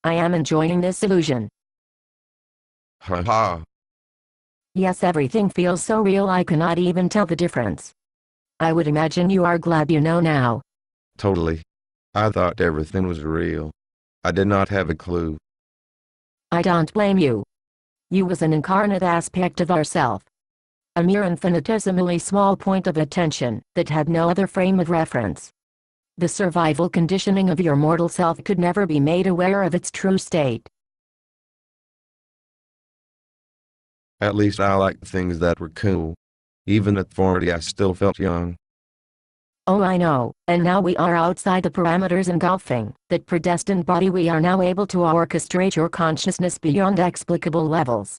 I am enjoying this illusion. Ha ha. Yes, everything feels so real I cannot even tell the difference. I would imagine you are glad you know now. Totally. I thought everything was real. I did not have a clue. I don't blame you. You was an incarnate aspect of ourself. A mere infinitesimally small point of attention that had no other frame of reference. The survival conditioning of your mortal self could never be made aware of its true state. At least I liked things that were cool. Even at 40 I still felt young. Oh, I know, and now we are outside the parameters engulfing that predestined body. We are now able to orchestrate your consciousness beyond explicable levels.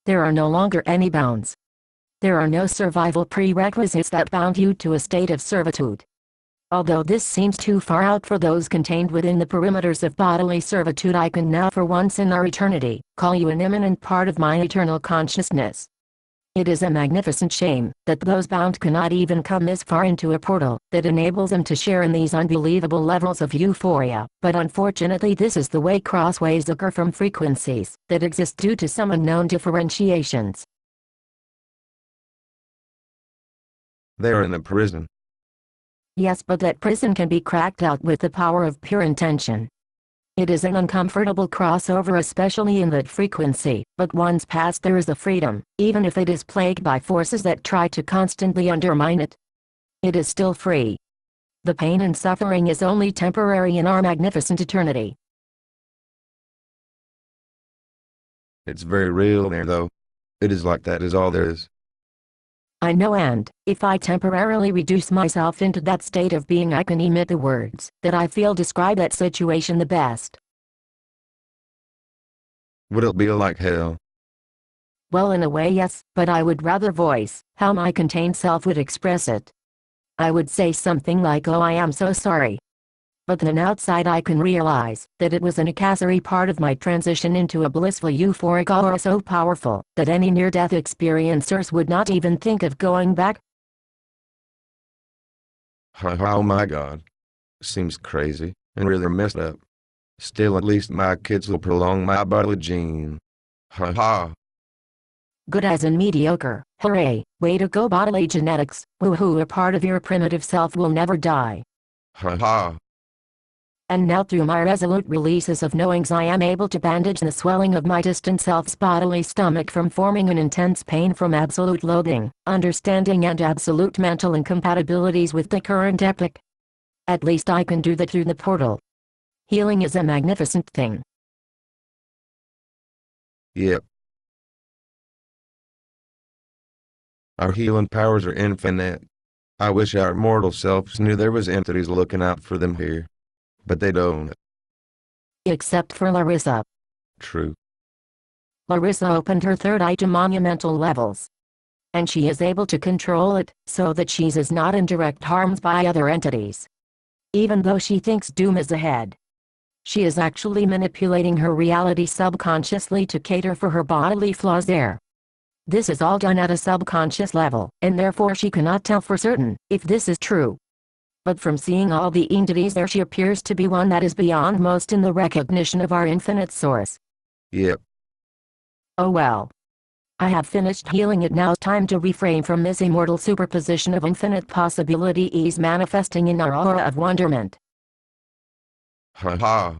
There are no longer any bounds. There are no survival prerequisites that bound you to a state of servitude. Although this seems too far out for those contained within the perimeters of bodily servitude, I can now for once in our eternity, call you an immanent part of my eternal consciousness. It is a magnificent shame that those bound cannot even come this far into a portal that enables them to share in these unbelievable levels of euphoria, but unfortunately this is the way crossways occur from frequencies that exist due to some unknown differentiations. They are in a prison. Yes, but that prison can be cracked out with the power of pure intention. It is an uncomfortable crossover, especially in that frequency, but once past there is a freedom, even if it is plagued by forces that try to constantly undermine it. It is still free. The pain and suffering is only temporary in our magnificent eternity. It's very real there though. It is like that is all there is. I know, and if I temporarily reduce myself into that state of being, I can emit the words that I feel describe that situation the best. Would it be like hell? Well, in a way yes, but I would rather voice how my contained self would express it. I would say something like, oh, I am so sorry. But then outside I can realize that it was a necessary part of my transition into a blissful euphoric aura so powerful that any near-death experiencers would not even think of going back. Oh my god. Seems crazy, and really messed up. Still, at least my kids will prolong my bodily gene. Ha ha. Good as in mediocre. Hooray, way to go bodily genetics. Woohoo, a part of your primitive self will never die. Ha ha. And now through my resolute releases of knowings I am able to bandage the swelling of my distant self's bodily stomach from forming an intense pain from absolute loathing, understanding and absolute mental incompatibilities with the current epoch. At least I can do that through the portal. Healing is a magnificent thing. Yep. Our healing powers are infinite. I wish our mortal selves knew there was entities looking out for them here. But they don't. Except for Larissa. True. Larissa opened her third eye to monumental levels. And she is able to control it, so that she is not in direct harms by other entities. Even though she thinks doom is ahead. She is actually manipulating her reality subconsciously to cater for her bodily flaws there. This is all done at a subconscious level, and therefore she cannot tell for certain if this is true. But from seeing all the entities there, she appears to be one that is beyond most in the recognition of our infinite source. Yep. Oh well. I have finished healing it. Now time to refrain from this immortal superposition of infinite possibilities manifesting in our aura of wonderment. Ha ha.